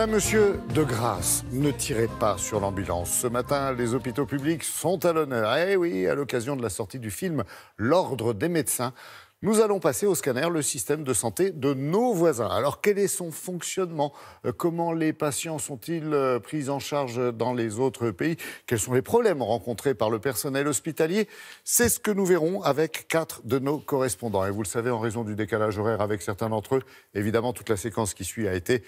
Madame, Monsieur, de grâce, ne tirez pas sur l'ambulance. Ce matin, les hôpitaux publics sont à l'honneur. Eh oui, à l'occasion de la sortie du film L'Ordre des médecins, nous allons passer au scanner le système de santé de nos voisins. Alors, quel est son fonctionnement? Comment les patients sont-ils pris en charge dans les autres pays? Quels sont les problèmes rencontrés par le personnel hospitalier? C'est ce que nous verrons avec 4 de nos correspondants. Et vous le savez, en raison du décalage horaire avec certains d'entre eux, évidemment, toute la séquence qui suit a été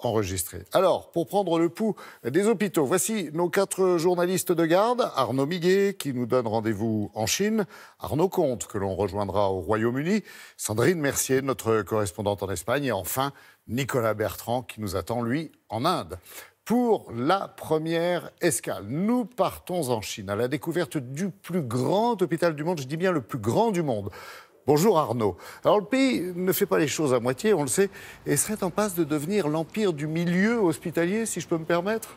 enregistré. Alors, pour prendre le pouls des hôpitaux, voici nos 4 journalistes de garde. Arnaud Miguet, qui nous donne rendez-vous en Chine. Arnaud Comte, que l'on rejoindra au Royaume-Uni. Sandrine Mercier, notre correspondante en Espagne. Et enfin, Nicolas Bertrand, qui nous attend, lui, en Inde. Pour la première escale, nous partons en Chine, à la découverte du plus grand hôpital du monde. Je dis bien le plus grand du monde. Bonjour Arnaud. Alors le pays ne fait pas les choses à moitié, on le sait, et serait en passe de devenir l'empire du milieu hospitalier, si je peux me permettre.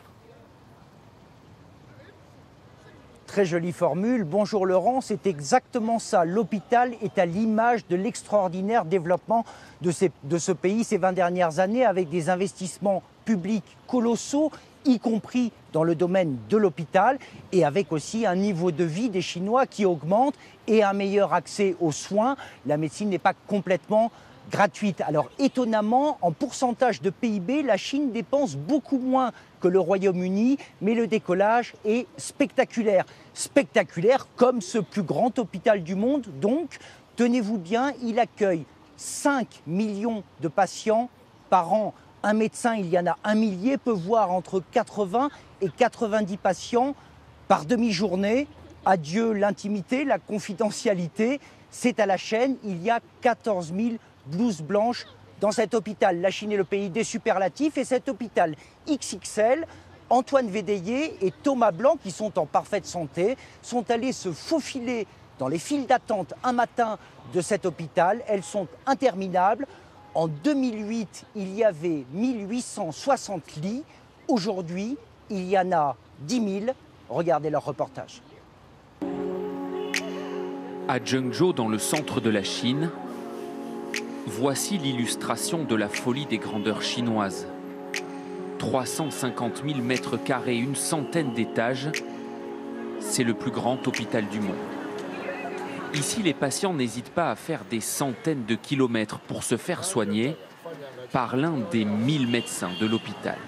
Très jolie formule. Bonjour Laurent, c'est exactement ça. L'hôpital est à l'image de l'extraordinaire développement de ce pays ces 20 dernières années, avec des investissements publics colossaux, y compris dans le domaine de l'hôpital, et avec aussi un niveau de vie des Chinois qui augmente et un meilleur accès aux soins. La médecine n'est pas complètement gratuite. Alors étonnamment, en pourcentage de PIB, la Chine dépense beaucoup moins que le Royaume-Uni, mais le décollage est spectaculaire. Spectaculaire comme ce plus grand hôpital du monde. Donc, tenez-vous bien, il accueille 5 millions de patients par an. Un médecin, il y en a 1 millier, peut voir entre 80 et 90 patients par demi-journée. Adieu l'intimité, la confidentialité. C'est à la chaîne, il y a 14 000 blouses blanches dans cet hôpital. La Chine est le pays des superlatifs et cet hôpital XXL, Antoine Védéier et Thomas Blanc, qui sont en parfaite santé, sont allés se faufiler dans les files d'attente un matin de cet hôpital. Elles sont interminables. En 2008, il y avait 1860 lits. Aujourd'hui, il y en a 10 000. Regardez leur reportage. À Zhengzhou, dans le centre de la Chine, voici l'illustration de la folie des grandeurs chinoises. 350 000 mètres carrés, une centaine d'étages, c'est le plus grand hôpital du monde. Ici, les patients n'hésitent pas à faire des centaines de kilomètres pour se faire soigner par l'un des 1000 médecins de l'hôpital.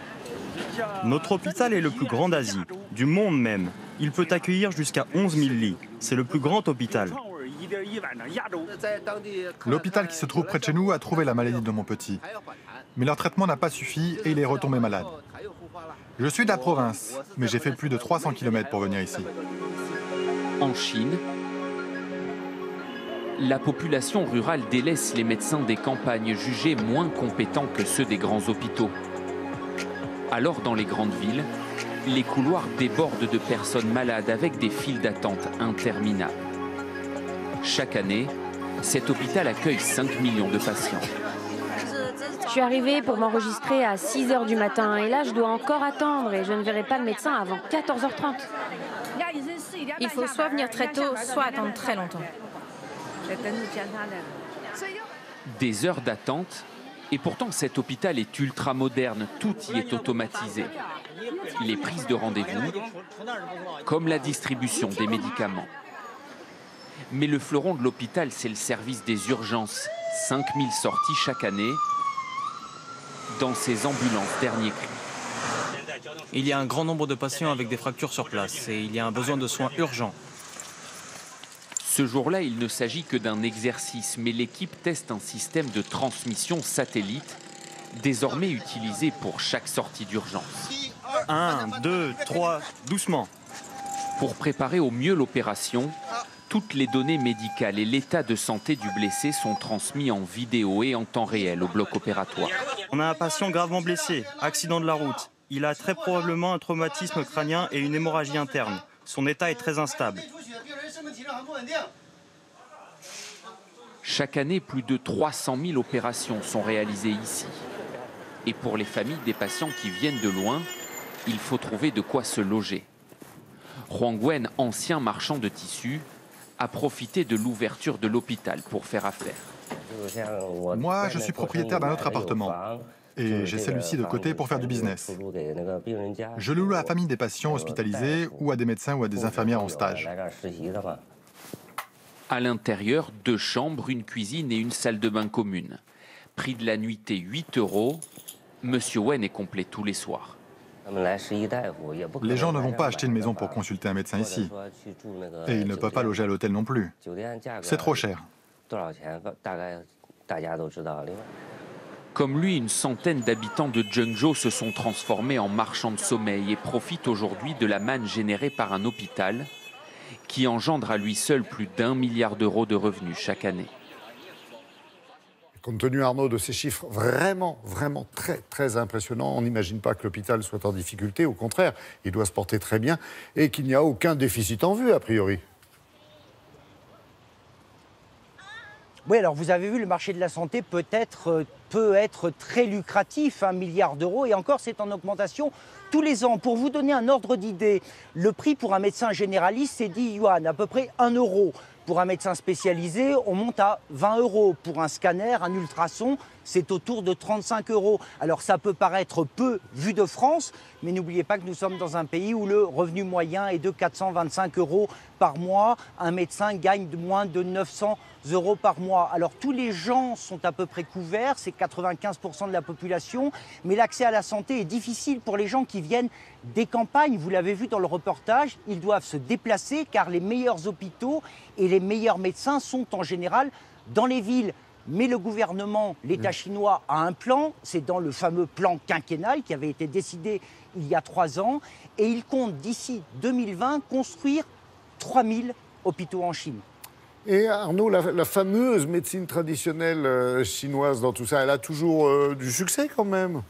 Notre hôpital est le plus grand d'Asie, du monde même. Il peut accueillir jusqu'à 11 000 lits. C'est le plus grand hôpital. L'hôpital qui se trouve près de chez nous a trouvé la maladie de mon petit. Mais leur traitement n'a pas suffi et il est retombé malade. Je suis de la province, mais j'ai fait plus de 300 km pour venir ici. En Chine, la population rurale délaisse les médecins des campagnes jugés moins compétents que ceux des grands hôpitaux. Alors dans les grandes villes, les couloirs débordent de personnes malades avec des files d'attente interminables. Chaque année, cet hôpital accueille 5 millions de patients. Je suis arrivée pour m'enregistrer à 6 h du matin et là je dois encore attendre et je ne verrai pas le médecin avant 14 h 30. Il faut soit venir très tôt, soit attendre très longtemps. Des heures d'attente, et pourtant cet hôpital est ultra moderne, tout y est automatisé. Les prises de rendez-vous, comme la distribution des médicaments. Mais le fleuron de l'hôpital, c'est le service des urgences. 5000 sorties chaque année dans ces ambulances dernier cri. Il y a un grand nombre de patients avec des fractures sur place et il y a un besoin de soins urgents. Ce jour-là, il ne s'agit que d'un exercice, mais l'équipe teste un système de transmission satellite, désormais utilisé pour chaque sortie d'urgence. 1, 2, 3, doucement. Pour préparer au mieux l'opération, toutes les données médicales et l'état de santé du blessé sont transmis en vidéo et en temps réel au bloc opératoire. On a un patient gravement blessé, accident de la route. Il a très probablement un traumatisme crânien et une hémorragie interne. Son état est très instable. Chaque année, plus de 300 000 opérations sont réalisées ici. Et pour les familles des patients qui viennent de loin, il faut trouver de quoi se loger. Huang Wen, ancien marchand de tissus, a profité de l'ouverture de l'hôpital pour faire affaire. Moi, je suis propriétaire d'un autre appartement. et j'ai celui-ci de côté pour faire du business. Je loue la famille des patients hospitalisés ou à des médecins ou à des infirmières en stage. À l'intérieur, 2 chambres, une cuisine et une salle de bain commune. Prix de la nuitée 8 €. Monsieur Wen est complet tous les soirs. Les gens ne vont pas acheter une maison pour consulter un médecin ici. Et ils ne peuvent pas loger à l'hôtel non plus. C'est trop cher. Comme lui, une centaine d'habitants de Zhengzhou se sont transformés en marchands de sommeil et profitent aujourd'hui de la manne générée par un hôpital qui engendre à lui seul plus d'1 milliard d'euros de revenus chaque année. Compte tenu, Arnaud, de ces chiffres vraiment très impressionnants, on n'imagine pas que l'hôpital soit en difficulté. Au contraire, il doit se porter très bien et qu'il n'y a aucun déficit en vue, a priori. Oui, alors vous avez vu, le marché de la santé peut être très lucratif, 1 milliard d'euros, et encore c'est en augmentation tous les ans. Pour vous donner un ordre d'idée, le prix pour un médecin généraliste, c'est 10 yuan, à peu près 1 €. Pour un médecin spécialisé, on monte à 20 €. Pour un scanner, un ultrason, c'est autour de 35 €. Alors ça peut paraître peu vu de France, mais n'oubliez pas que nous sommes dans un pays où le revenu moyen est de 425 € par mois. Un médecin gagne moins de 900 € par mois. Alors tous les gens sont à peu près couverts, c'est 95% de la population, mais l'accès à la santé est difficile pour les gens qui viennent des campagnes. Vous l'avez vu dans le reportage, ils doivent se déplacer car les meilleurs hôpitaux et les meilleurs médecins sont en général dans les villes. Mais le gouvernement, l'État chinois, a un plan, c'est dans le fameux plan quinquennal qui avait été décidé il y a 3 ans, et il compte d'ici 2020 construire 3000 hôpitaux en Chine. Et Arnaud, la fameuse médecine traditionnelle chinoise dans tout ça, elle a toujours du succès quand même?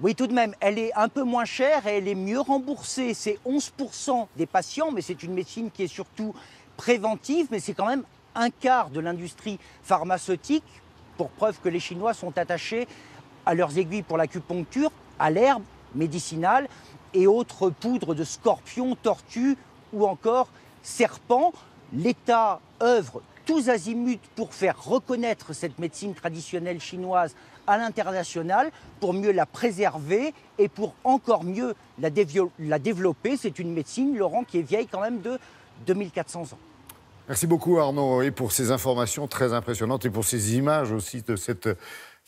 Oui, tout de même, elle est un peu moins chère et elle est mieux remboursée. C'est 11% des patients, mais c'est une médecine qui est surtout préventive, mais c'est quand même un quart de l'industrie pharmaceutique, pour preuve que les Chinois sont attachés à leurs aiguilles pour l'acupuncture, à l'herbe médicinale et autres poudres de scorpions, tortues ou encore serpents. L'État œuvre tous azimuts pour faire reconnaître cette médecine traditionnelle chinoise à l'international, pour mieux la préserver et pour encore mieux la développer. C'est une médecine, Laurent, qui est vieille quand même de 2400 ans. Merci beaucoup Arnaud, et pour ces informations très impressionnantes et pour ces images aussi de cet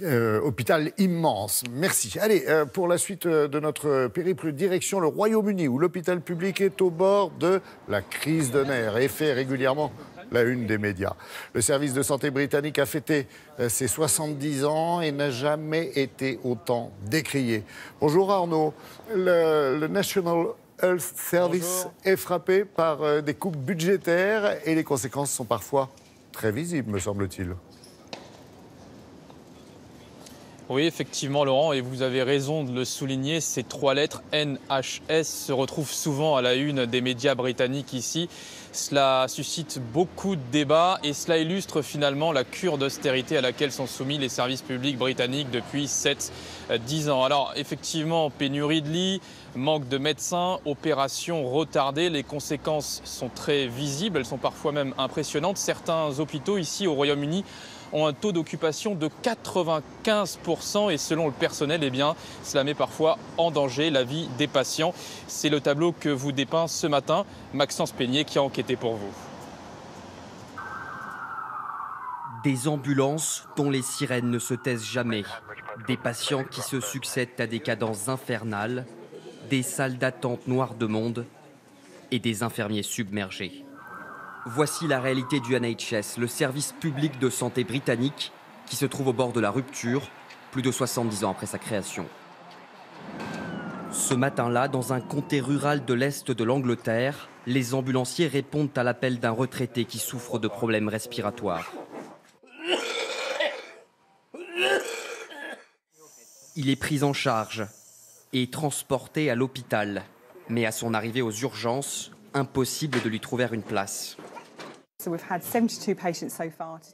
hôpital immense. Merci. Allez, pour la suite de notre périple, direction le Royaume-Uni, où l'hôpital public est au bord de la crise de nerfs et fait régulièrement la une des médias. Le service de santé britannique a fêté ses 70 ans et n'a jamais été autant décrié. Bonjour Arnaud. Le National Health Service est frappé par des coupes budgétaires et les conséquences sont parfois très visibles, me semble-t-il. Oui, effectivement, Laurent, et vous avez raison de le souligner, ces 3 lettres NHS se retrouvent souvent à la une des médias britanniques ici. Cela suscite beaucoup de débats et cela illustre finalement la cure d'austérité à laquelle sont soumis les services publics britanniques depuis 7-10 ans. Alors effectivement, pénurie de lits, manque de médecins, opérations retardées, les conséquences sont très visibles, elles sont parfois même impressionnantes. Certains hôpitaux ici au Royaume-Uni ont un taux d'occupation de 95% et selon le personnel, eh bien, cela met parfois en danger la vie des patients. C'est le tableau que vous dépeint ce matin Maxence Peigné qui a enquêté pour vous. Des ambulances dont les sirènes ne se taisent jamais, des patients qui se succèdent à des cadences infernales, des salles d'attente noires de monde et des infirmiers submergés. Voici la réalité du NHS, le service public de santé britannique qui se trouve au bord de la rupture, plus de 70 ans après sa création. Ce matin-là, dans un comté rural de l'Est de l'Angleterre, les ambulanciers répondent à l'appel d'un retraité qui souffre de problèmes respiratoires. Il est pris en charge et transporté à l'hôpital, mais à son arrivée aux urgences, impossible de lui trouver une place.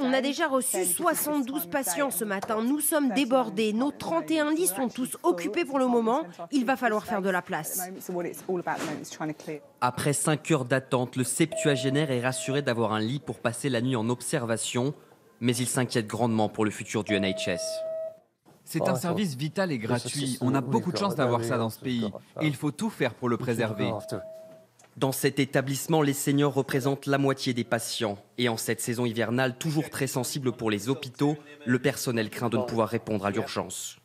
On a déjà reçu 72 patients ce matin. Nous sommes débordés. Nos 31 lits sont tous occupés pour le moment. Il va falloir faire de la place. Après 5 heures d'attente, le septuagénaire est rassuré d'avoir un lit pour passer la nuit en observation, mais il s'inquiète grandement pour le futur du NHS. C'est un service vital et gratuit. On a beaucoup de chance d'avoir ça dans ce pays. Et il faut tout faire pour le préserver. Dans cet établissement, les seniors représentent la moitié des patients. Et en cette saison hivernale, toujours très sensible pour les hôpitaux, le personnel craint de ne pouvoir répondre à l'urgence.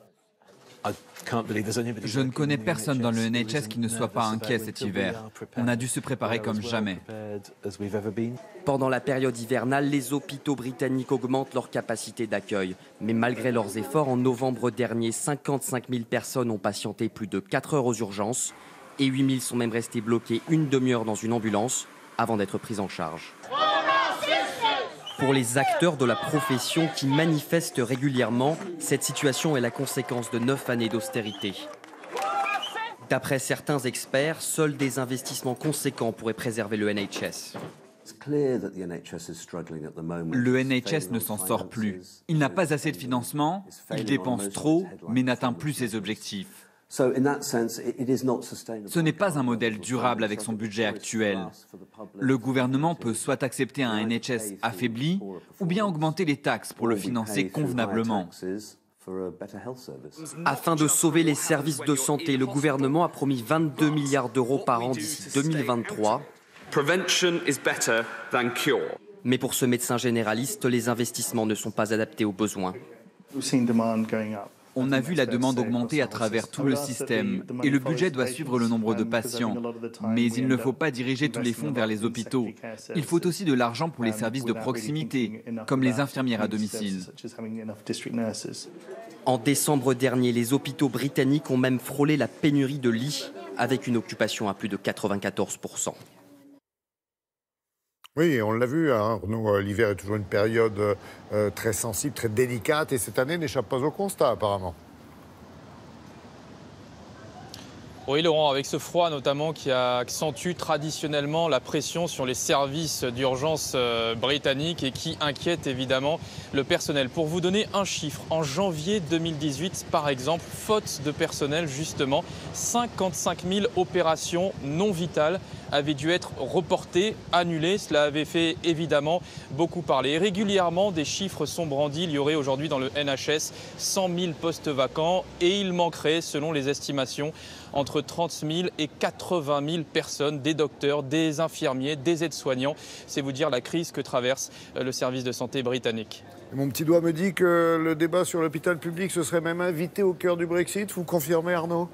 Je ne connais personne dans le NHS qui ne soit pas inquiet cet hiver. On a dû se préparer comme jamais. Pendant la période hivernale, les hôpitaux britanniques augmentent leur capacité d'accueil. Mais malgré leurs efforts, en novembre dernier, 55 000 personnes ont patienté plus de 4 heures aux urgences et 8 000 sont même restés bloqués une demi-heure dans une ambulance avant d'être pris en charge. Pour les acteurs de la profession qui manifestent régulièrement, cette situation est la conséquence de 9 années d'austérité. D'après certains experts, seuls des investissements conséquents pourraient préserver le NHS. Le NHS ne s'en sort plus. Il n'a pas assez de financement, il dépense trop, mais n'atteint plus ses objectifs. Ce n'est pas un modèle durable avec son budget actuel. Le gouvernement peut soit accepter un NHS affaibli, ou bien augmenter les taxes pour le financer convenablement. Afin de sauver les services de santé, le gouvernement a promis 22 milliards d'euros par an d'ici 2023. Mais pour ce médecin généraliste, les investissements ne sont pas adaptés aux besoins. On a vu la demande augmenter à travers tout le système et le budget doit suivre le nombre de patients. Mais il ne faut pas diriger tous les fonds vers les hôpitaux. Il faut aussi de l'argent pour les services de proximité, comme les infirmières à domicile. En décembre dernier, les hôpitaux britanniques ont même frôlé la pénurie de lits, avec une occupation à plus de 94%. Oui, on l'a vu, hein, Arnaud, l'hiver est toujours une période très sensible, très délicate, et cette année n'échappe pas au constat, apparemment. Oui, Laurent, avec ce froid notamment qui accentue traditionnellement la pression sur les services d'urgence britanniques et qui inquiète évidemment le personnel. Pour vous donner un chiffre, en janvier 2018, par exemple, faute de personnel, justement, 55 000 opérations non vitales avaient dû être reportées, annulées. Cela avait fait évidemment beaucoup parler. Et régulièrement, des chiffres sont brandis. Il y aurait aujourd'hui dans le NHS 100 000 postes vacants et il manquerait, selon les estimations, entre 30 000 et 80 000 personnes, des docteurs, des infirmiers, des aides-soignants. C'est vous dire la crise que traverse le service de santé britannique. Mon petit doigt me dit que le débat sur l'hôpital public se serait même invité au cœur du Brexit. Vous confirmez, Arnaud ?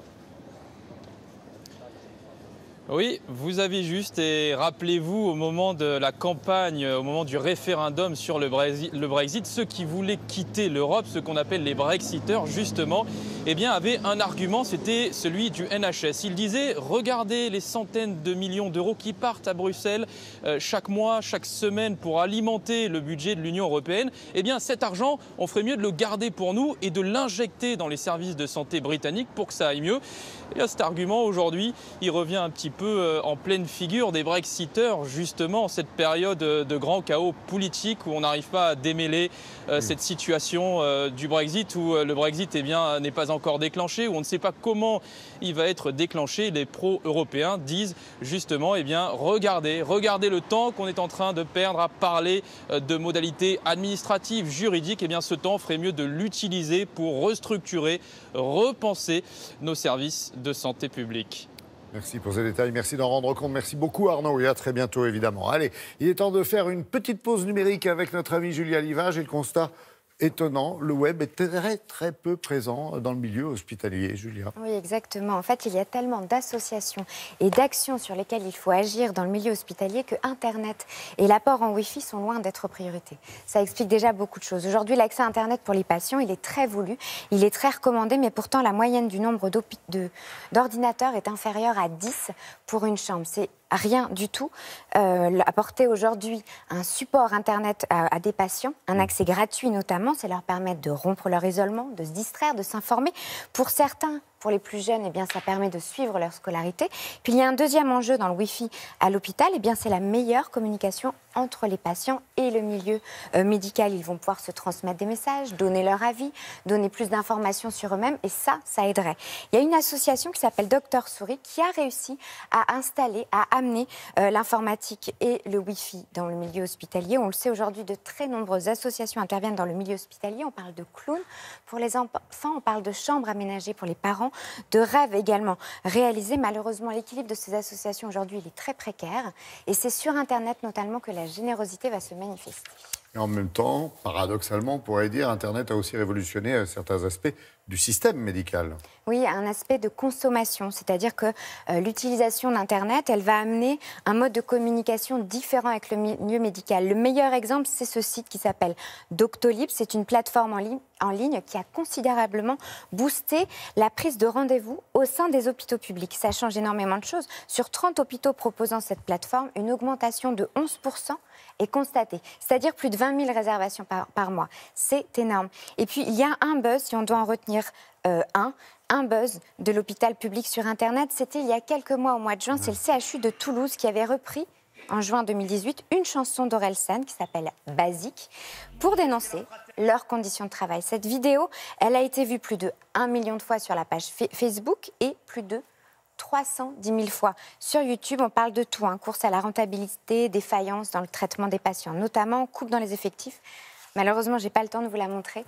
Oui, vous avez juste, et rappelez-vous, au moment de la campagne, au moment du référendum sur le Brexit, ceux qui voulaient quitter l'Europe, ceux qu'on appelle les Brexiteurs, justement, eh bien, avaient un argument, c'était celui du NHS. Ils disaient, regardez les centaines de millions d'euros qui partent à Bruxelles chaque mois, chaque semaine pour alimenter le budget de l'Union européenne. Eh bien, cet argent, on ferait mieux de le garder pour nous et de l'injecter dans les services de santé britanniques pour que ça aille mieux. Et à cet argument, aujourd'hui, il revient un petit peu en pleine figure des Brexiteurs, justement, en cette période de grand chaos politique où on n'arrive pas à démêler cette situation du Brexit, où le Brexit n'est pas encore déclenché, où on ne sait pas comment il va être déclenché. Les pro-européens disent justement, eh bien, regardez le temps qu'on est en train de perdre à parler de modalités administratives, juridiques. Eh bien, ce temps, on ferait mieux de l'utiliser pour restructurer, repenser nos services de santé publique. Merci pour ces détails, merci d'en rendre compte. Merci beaucoup Arnaud et à très bientôt évidemment. Allez, il est temps de faire une petite pause numérique avec notre ami Julia Livage et le constat étonnant, le web est très peu présent dans le milieu hospitalier, Julia. Oui, exactement. En fait, il y a tellement d'associations et d'actions sur lesquelles il faut agir dans le milieu hospitalier que Internet et l'apport en Wi-Fi sont loin d'être priorité. Ça explique déjà beaucoup de choses. Aujourd'hui, l'accès à Internet pour les patients, il est très voulu, il est très recommandé, mais pourtant la moyenne du nombre d'ordinateurs est inférieure à 10 pour une chambre. C'est rien du tout. Apporter aujourd'hui un support Internet à des patients, un accès gratuit notamment, c'est leur permettre de rompre leur isolement, de se distraire, de s'informer. Pour certains, pour les plus jeunes, eh bien, ça permet de suivre leur scolarité. Puis il y a un deuxième enjeu dans le Wi-Fi à l'hôpital, eh bien, c'est la meilleure communication entre les patients et le milieu médical. Ils vont pouvoir se transmettre des messages, donner leur avis, donner plus d'informations sur eux-mêmes et ça aiderait. Il y a une association qui s'appelle Docteur Souris qui a réussi à installer, à amener l'informatique et le Wi-Fi dans le milieu hospitalier. On le sait aujourd'hui, de très nombreuses associations interviennent dans le milieu hospitalier. On parle de clowns pour les enfants, on parle de chambres aménagées pour les parents, de rêves également réalisés. Malheureusement, l'équilibre de ces associations aujourd'hui, il est très précaire et c'est sur Internet notamment que la générosité va se manifester. Et en même temps, paradoxalement, on pourrait dire Internet a aussi révolutionné certains aspects du système médical. Oui, un aspect de consommation, c'est-à-dire que l'utilisation d'Internet, elle va amener un mode de communication différent avec le milieu médical. Le meilleur exemple, c'est ce site qui s'appelle Doctolib. C'est une plateforme en ligne qui a considérablement boosté la prise de rendez-vous au sein des hôpitaux publics. Ça change énormément de choses. Sur 30 hôpitaux proposant cette plateforme, une augmentation de 11% est constatée, c'est-à-dire plus de 20 000 réservations par mois. C'est énorme. Et puis, il y a un buzz, si on doit en retenir un buzz de l'hôpital public sur Internet. C'était il y a quelques mois, au mois de juin, c'est le CHU de Toulouse qui avait repris, en juin 2018, une chanson d'Orelsan qui s'appelle « Basique » pour dénoncer leurs conditions de travail. Cette vidéo, elle a été vue plus de 1 million de fois sur la page Facebook et plus de 310 000 fois sur YouTube. On parle de tout, course à la rentabilité, défaillance dans le traitement des patients, notamment coupe dans les effectifs. Malheureusement, je n'ai pas le temps de vous la montrer,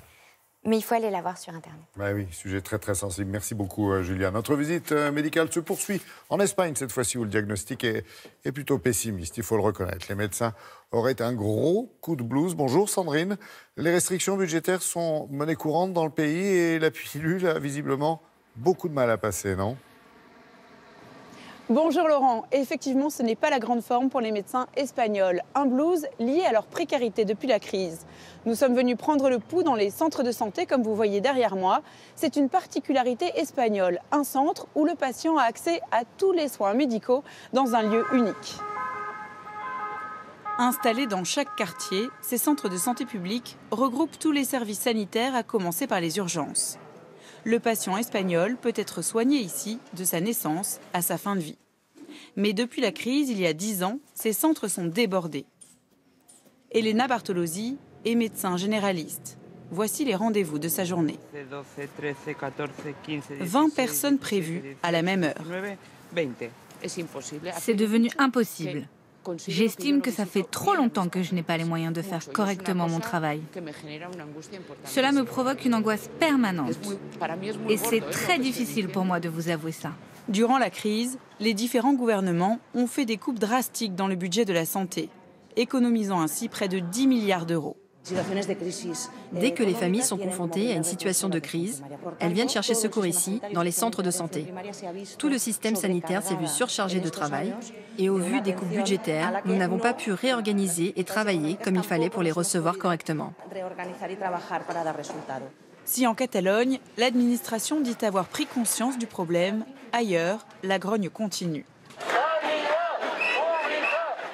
mais il faut aller la voir sur Internet. Bah oui, sujet très très sensible. Merci beaucoup Julia. Notre visite médicale se poursuit en Espagne cette fois-ci où le diagnostic est plutôt pessimiste, il faut le reconnaître. Les médecins auraient un gros coup de blues. Bonjour Sandrine. Les restrictions budgétaires sont monnaie courante dans le pays et la pilule a visiblement beaucoup de mal à passer, non ? Bonjour Laurent, effectivement ce n'est pas la grande forme pour les médecins espagnols. Un blues lié à leur précarité depuis la crise. Nous sommes venus prendre le pouls dans les centres de santé comme vous voyez derrière moi. C'est une particularité espagnole, un centre où le patient a accès à tous les soins médicaux dans un lieu unique. Installés dans chaque quartier, ces centres de santé publique regroupent tous les services sanitaires à commencer par les urgences. Le patient espagnol peut être soigné ici de sa naissance à sa fin de vie. Mais depuis la crise, il y a 10 ans, ces centres sont débordés. Elena Bartolosi est médecin généraliste. Voici les rendez-vous de sa journée. 20 personnes prévues à la même heure. C'est devenu impossible. J'estime que ça fait trop longtemps que je n'ai pas les moyens de faire correctement mon travail. Cela me provoque une angoisse permanente. Et c'est très difficile pour moi de vous avouer ça. Durant la crise, les différents gouvernements ont fait des coupes drastiques dans le budget de la santé, économisant ainsi près de 10 milliards d'euros. Dès que les familles sont confrontées à une situation de crise, elles viennent chercher secours ici, dans les centres de santé. Tout le système sanitaire s'est vu surchargé de travail et au vu des coupes budgétaires, nous n'avons pas pu réorganiser et travailler comme il fallait pour les recevoir correctement. Si en Catalogne, l'administration dit avoir pris conscience du problème, ailleurs, la grogne continue.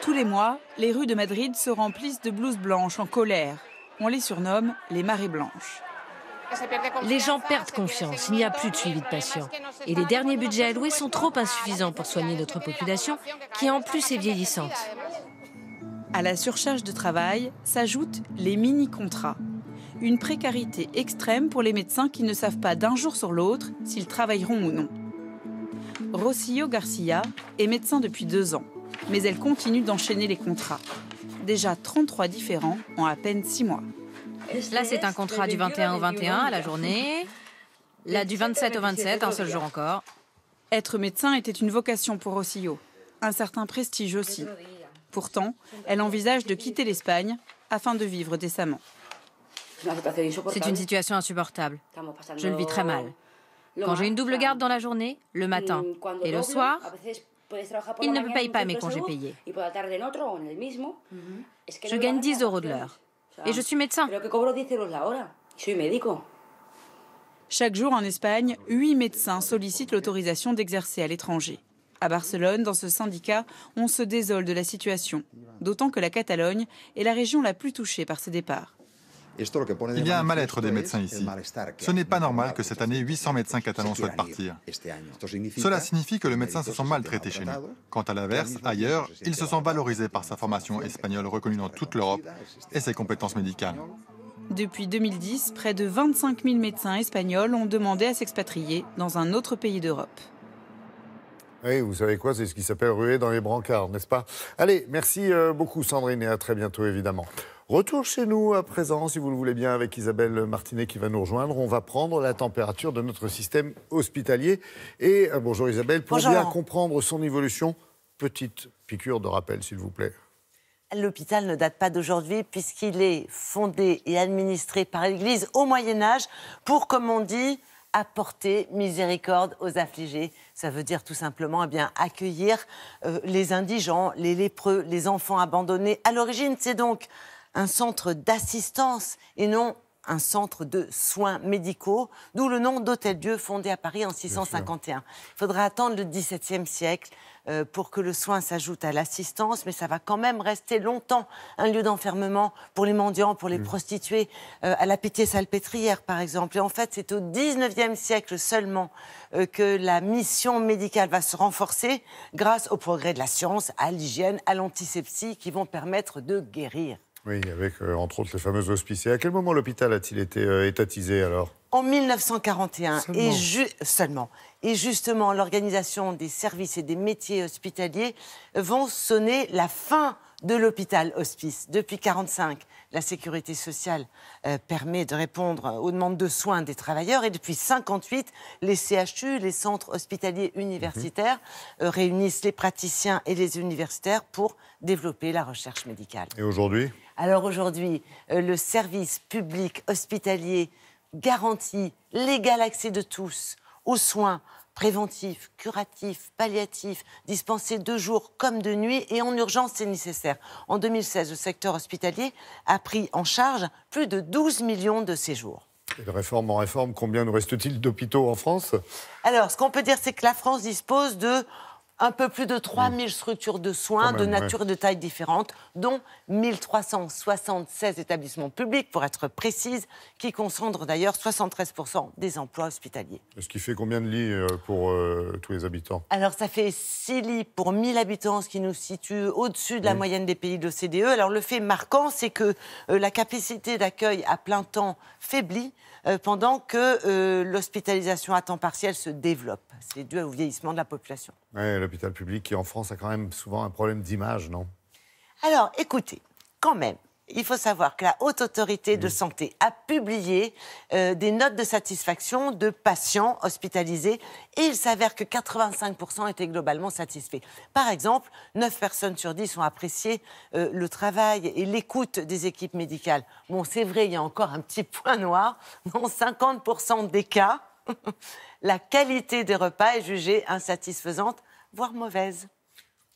Tous les mois, les rues de Madrid se remplissent de blouses blanches en colère. On les surnomme les marées blanches. Les gens perdent confiance, il n'y a plus de suivi de patients. Et les derniers budgets alloués sont trop insuffisants pour soigner notre population, qui en plus est vieillissante. À la surcharge de travail s'ajoutent les mini-contrats. Une précarité extrême pour les médecins qui ne savent pas d'un jour sur l'autre s'ils travailleront ou non. Rocío Garcia est médecin depuis 2 ans. Mais elle continue d'enchaîner les contrats. Déjà 33 différents en à peine 6 mois. Là, c'est un contrat du 21 au 21 à la journée. Là, du 27 au 27, un seul jour encore. Être médecin était une vocation pour Rocío. Un certain prestige aussi. Pourtant, elle envisage de quitter l'Espagne afin de vivre décemment. C'est une situation insupportable. Je le vis très mal. Quand j'ai une double garde dans la journée, le matin et le soir, il ne me paye pas mes congés payés. Je gagne 10 € de l'heure. Et je suis médecin. Chaque jour en Espagne, 8 médecins sollicitent l'autorisation d'exercer à l'étranger. À Barcelone, dans ce syndicat, on se désole de la situation. D'autant que la Catalogne est la région la plus touchée par ces départs. Il y a un mal-être des médecins ici. Ce n'est pas normal que cette année, 800 médecins catalans souhaitent partir. Cela signifie que le médecin se sent maltraité chez nous. Quant à l'inverse, ailleurs, il se sent valorisé par sa formation espagnole reconnue dans toute l'Europe et ses compétences médicales. Depuis 2010, près de 25 000 médecins espagnols ont demandé à s'expatrier dans un autre pays d'Europe. Oui, vous savez quoi, c'est ce qui s'appelle ruer dans les brancards, n'est-ce pas? Allez, merci beaucoup Sandrine et à très bientôt évidemment. Retour chez nous à présent, si vous le voulez bien, avec Isabelle Martinet qui va nous rejoindre. On va prendre la température de notre système hospitalier. Et bonjour Isabelle, pour bien comprendre son évolution, petite piqûre de rappel s'il vous plaît. L'hôpital ne date pas d'aujourd'hui puisqu'il est fondé et administré par l'Église au Moyen-Âge pour, comme on dit, apporter miséricorde aux affligés. Ça veut dire tout simplement accueillir les indigents, les lépreux, les enfants abandonnés. À l'origine, c'est donc un centre d'assistance et non un centre de soins médicaux, d'où le nom d'Hôtel-Dieu fondé à Paris en 651. Il faudra attendre le XVIIe siècle pour que le soin s'ajoute à l'assistance, mais ça va quand même rester longtemps un lieu d'enfermement pour les mendiants, pour les prostituées, à la Pitié-Salpêtrière par exemple. Et en fait, c'est au XIXe siècle seulement que la mission médicale va se renforcer grâce au progrès de la science, à l'hygiène, à l'antisepsie qui vont permettre de guérir. Oui, avec entre autres les fameux hospices. Et à quel moment l'hôpital a-t-il été étatisé alors? En 1941, seulement. Et justement, l'organisation des services et des métiers hospitaliers vont sonner la fin de l'hôpital hospice. Depuis 1945, la sécurité sociale permet de répondre aux demandes de soins des travailleurs. Et depuis 1958, les CHU, les centres hospitaliers universitaires, réunissent les praticiens et les universitaires pour développer la recherche médicale. Et aujourd'hui? Alors aujourd'hui, le service public hospitalier garantit l'égal accès de tous aux soins préventifs, curatifs, palliatifs, dispensés de jour comme de nuit et en urgence c'est nécessaire. En 2016, le secteur hospitalier a pris en charge plus de 12 millions de séjours. Et de réforme en réforme, combien nous reste-t-il d'hôpitaux en France? Alors, ce qu'on peut dire, c'est que la France dispose de un peu plus de 3000 structures de soins de nature et de taille différentes, dont 1376 établissements publics, pour être précise, qui concentrent d'ailleurs 73% des emplois hospitaliers. Ce qui fait combien de lits pour tous les habitants? Alors, ça fait 6 lits pour 1000 habitants, ce qui nous situe au-dessus de la moyenne des pays de l'OCDE. Alors, le fait marquant, c'est que la capacité d'accueil à plein temps faiblit pendant que l'hospitalisation à temps partiel se développe. C'est dû au vieillissement de la population. Oui, l'hôpital public qui, en France, a quand même souvent un problème d'image, non? Alors, écoutez, quand même, il faut savoir que la Haute Autorité de Santé a publié des notes de satisfaction de patients hospitalisés et il s'avère que 85% étaient globalement satisfaits. Par exemple, 9 personnes sur 10 ont apprécié le travail et l'écoute des équipes médicales. Bon, c'est vrai, il y a encore un petit point noir. Dans 50% des cas, la qualité des repas est jugée insatisfaisante, voire mauvaise.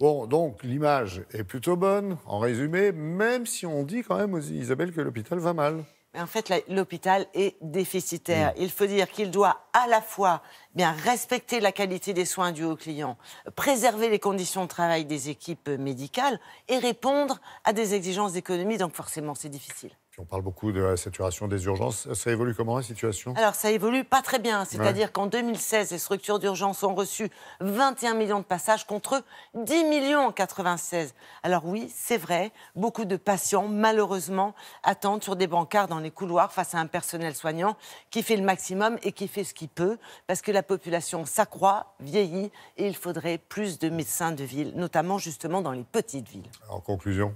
Bon, donc l'image est plutôt bonne, en résumé, même si on dit quand même, Isabelle, que l'hôpital va mal. Mais en fait, l'hôpital est déficitaire. Il faut dire qu'il doit à la fois respecter la qualité des soins dus aux clients, préserver les conditions de travail des équipes médicales et répondre à des exigences d'économie. Donc forcément, c'est difficile. Puis on parle beaucoup de la saturation des urgences. Ça évolue comment, la situation? Alors, ça évolue pas très bien. C'est-à-dire qu'en 2016, les structures d'urgence ont reçu 21 millions de passages contre 10 millions en 1996. Alors oui, c'est vrai, beaucoup de patients, malheureusement, attendent sur des brancards dans les couloirs face à un personnel soignant qui fait le maximum et qui fait ce qu'il peut, parce que la population s'accroît, vieillit, et il faudrait plus de médecins de ville, notamment justement dans les petites villes. En conclusion?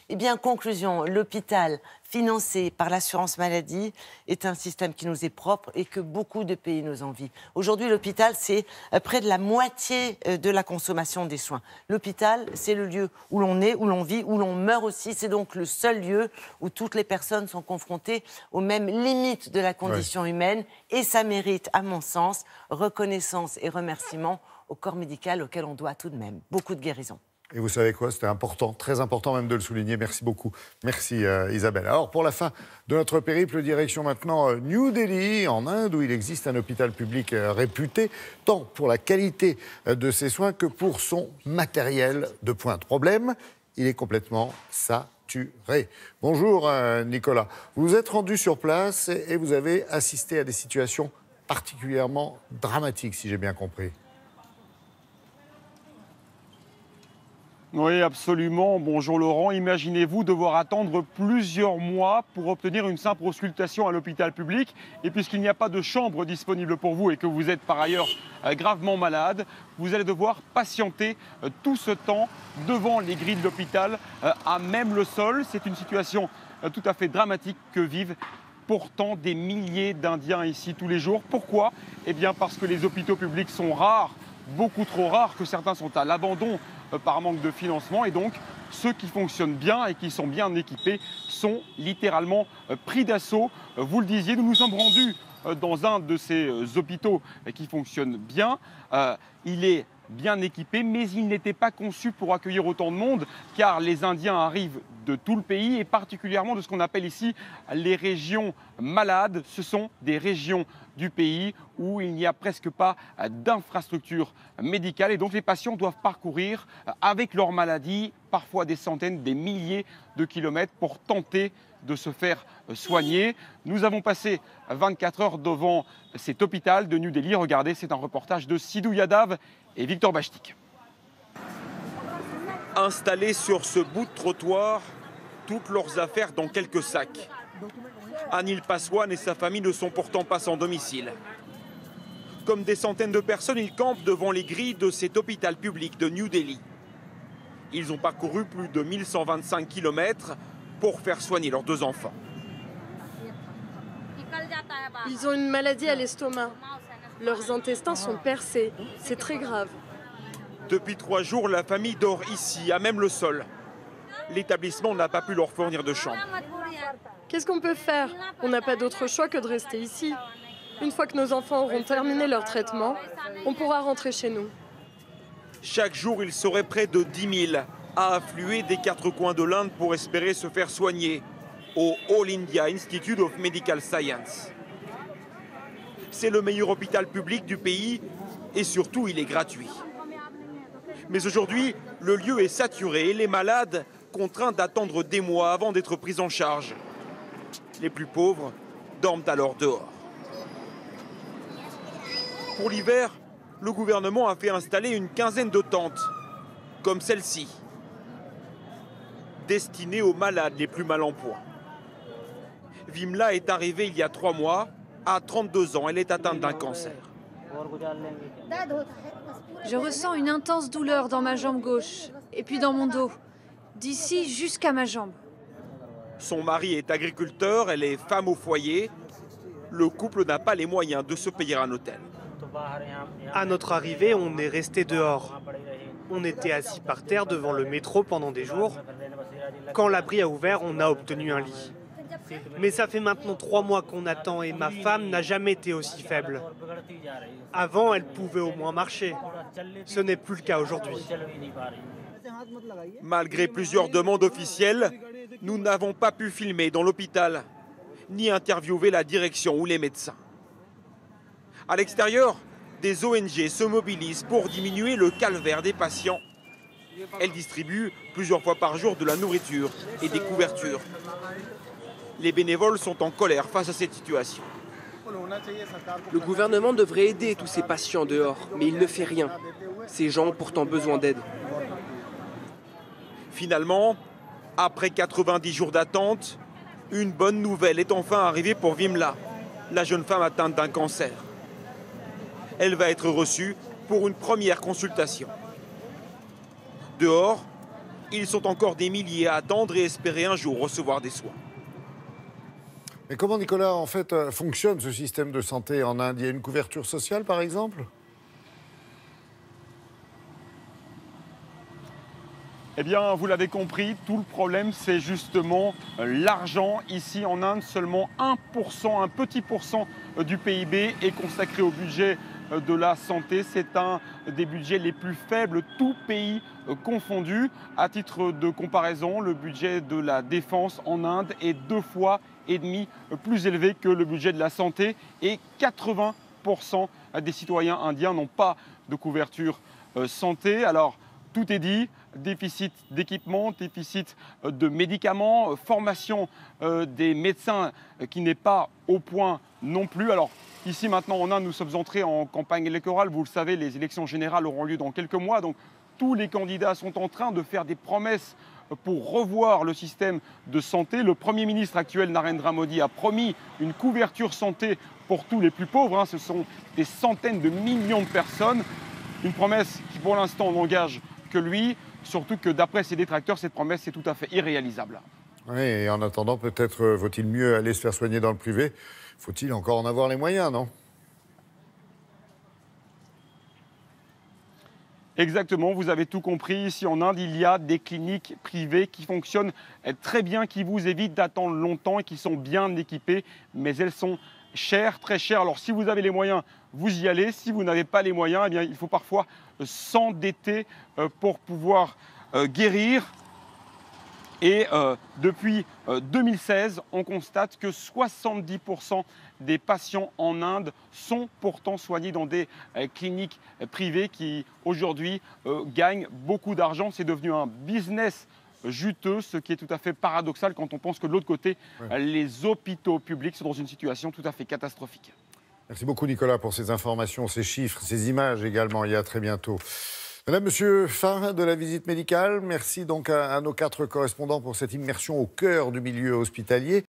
Eh bien, conclusion, l'hôpital financé par l'assurance maladie est un système qui nous est propre et que beaucoup de pays nous envient. Aujourd'hui, l'hôpital, c'est près de la moitié de la consommation des soins. L'hôpital, c'est le lieu où l'on est, où l'on vit, où l'on meurt aussi. C'est donc le seul lieu où toutes les personnes sont confrontées aux mêmes limites de la condition humaine. Et ça mérite, à mon sens, reconnaissance et remerciements au corps médical auquel on doit tout de même beaucoup de guérison. Et vous savez quoi, c'était important, très important même de le souligner. Merci beaucoup. Merci Isabelle. Alors pour la fin de notre périple, direction maintenant New Delhi, en Inde, où il existe un hôpital public réputé, tant pour la qualité de ses soins que pour son matériel de pointe. Problème, il est complètement torturés. Bonjour Nicolas. Vous vous êtes rendu sur place et vous avez assisté à des situations particulièrement dramatiques, si j'ai bien compris. Oui, absolument. Bonjour Laurent. Imaginez-vous devoir attendre plusieurs mois pour obtenir une simple auscultation à l'hôpital public. Et puisqu'il n'y a pas de chambre disponible pour vous et que vous êtes par ailleurs gravement malade, vous allez devoir patienter tout ce temps devant les grilles de l'hôpital, à même le sol. C'est une situation tout à fait dramatique que vivent pourtant des milliers d'Indiens ici tous les jours. Pourquoi? Eh bien parce que les hôpitaux publics sont rares, beaucoup trop rares, que certains sont à l'abandon par manque de financement, et donc ceux qui fonctionnent bien et qui sont bien équipés sont littéralement pris d'assaut. Vous le disiez, nous nous sommes rendus dans un de ces hôpitaux qui fonctionne bien. Il est bien équipé, mais il n'était pas conçu pour accueillir autant de monde, car les Indiens arrivent de tout le pays et particulièrement de ce qu'on appelle ici les régions malades. Ce sont des régions du pays où il n'y a presque pas d'infrastructure médicale et donc les patients doivent parcourir avec leur maladie parfois des centaines, des milliers de kilomètres pour tenter de se faire soigner. Nous avons passé 24 heures devant cet hôpital de New Delhi. Regardez, c'est un reportage de Sidhu Yadav et Victor Bachtik. Installés sur ce bout de trottoir, toutes leurs affaires dans quelques sacs. Anil Paswan et sa famille ne sont pourtant pas sans domicile. Comme des centaines de personnes, ils campent devant les grilles de cet hôpital public de New Delhi. Ils ont parcouru plus de 1125 km pour faire soigner leurs 2 enfants. Ils ont une maladie à l'estomac. Leurs intestins sont percés. C'est très grave. Depuis 3 jours, la famille dort ici, à même le sol. L'établissement n'a pas pu leur fournir de chambre. Qu'est-ce qu'on peut faire? On n'a pas d'autre choix que de rester ici. Une fois que nos enfants auront terminé leur traitement, on pourra rentrer chez nous. Chaque jour, il serait près de 10 000 à affluer des 4 coins de l'Inde pour espérer se faire soigner au All India Institute of Medical Science. C'est le meilleur hôpital public du pays et surtout, il est gratuit. Mais aujourd'hui, le lieu est saturé et les malades contraints d'attendre des mois avant d'être pris en charge. Les plus pauvres dorment alors dehors. Pour l'hiver, le gouvernement a fait installer une quinzaine de tentes, comme celle-ci, destinées aux malades les plus mal en point. Vimla est arrivée il y a 3 mois. À 32 ans, elle est atteinte d'un cancer. Je ressens une intense douleur dans ma jambe gauche et puis dans mon dos, d'ici jusqu'à ma jambe. Son mari est agriculteur, elle est femme au foyer. Le couple n'a pas les moyens de se payer un hôtel. À notre arrivée, on est resté dehors. On était assis par terre devant le métro pendant des jours. Quand l'abri a ouvert, on a obtenu un lit. Mais ça fait maintenant 3 mois qu'on attend et ma femme n'a jamais été aussi faible. Avant, elle pouvait au moins marcher. Ce n'est plus le cas aujourd'hui. Malgré plusieurs demandes officielles, nous n'avons pas pu filmer dans l'hôpital, ni interviewer la direction ou les médecins. À l'extérieur, des ONG se mobilisent pour diminuer le calvaire des patients. Elles distribuent plusieurs fois par jour de la nourriture et des couvertures. Les bénévoles sont en colère face à cette situation. Le gouvernement devrait aider tous ces patients dehors, mais il ne fait rien. Ces gens ont pourtant besoin d'aide. Finalement, après 90 jours d'attente, une bonne nouvelle est enfin arrivée pour Vimla, la jeune femme atteinte d'un cancer. Elle va être reçue pour une première consultation. Dehors, ils sont encore des milliers à attendre et espérer un jour recevoir des soins. Mais comment, Nicolas, en fait, fonctionne ce système de santé en Inde? Il y a une couverture sociale, par exemple? Eh bien, vous l'avez compris, tout le problème, c'est justement l'argent. Ici, en Inde, seulement 1%, un petit pourcent du PIB est consacré au budget de la santé. C'est un des budgets les plus faibles, tout pays confondu. À titre de comparaison, le budget de la défense en Inde est 2,5 fois plus élevé que le budget de la santé et 80% des citoyens indiens n'ont pas de couverture santé. Alors, tout est dit, déficit d'équipement, déficit de médicaments, formation des médecins qui n'est pas au point non plus. Alors ici maintenant en Inde, nous sommes entrés en campagne électorale, vous le savez, les élections générales auront lieu dans quelques mois, donc tous les candidats sont en train de faire des promesses pour revoir le système de santé. Le Premier ministre actuel, Narendra Modi, a promis une couverture santé pour tous les plus pauvres, ce sont des centaines de millions de personnes, une promesse qui pour l'instant n'engage que lui, surtout que d'après ses détracteurs, cette promesse est tout à fait irréalisable. Oui, et en attendant, peut-être vaut-il mieux aller se faire soigner dans le privé. Faut-il encore en avoir les moyens, non? Exactement, vous avez tout compris. Ici en Inde, il y a des cliniques privées qui fonctionnent très bien, qui vous évitent d'attendre longtemps et qui sont bien équipées, mais elles sont chères, très chères. Alors si vous avez les moyens, vous y allez. Si vous n'avez pas les moyens, eh bien, il faut parfois s'endetter pour pouvoir guérir. Et depuis 2016, on constate que 70% des patients en Inde sont pourtant soignés dans des cliniques privées qui aujourd'hui gagnent beaucoup d'argent. C'est devenu un business juteux, ce qui est tout à fait paradoxal quand on pense que de l'autre côté, les hôpitaux publics sont dans une situation tout à fait catastrophique. Merci beaucoup Nicolas pour ces informations, ces chiffres, ces images également. Et à très bientôt. Madame, Monsieur, fin de la visite médicale. Merci donc à nos 4 correspondants pour cette immersion au cœur du milieu hospitalier.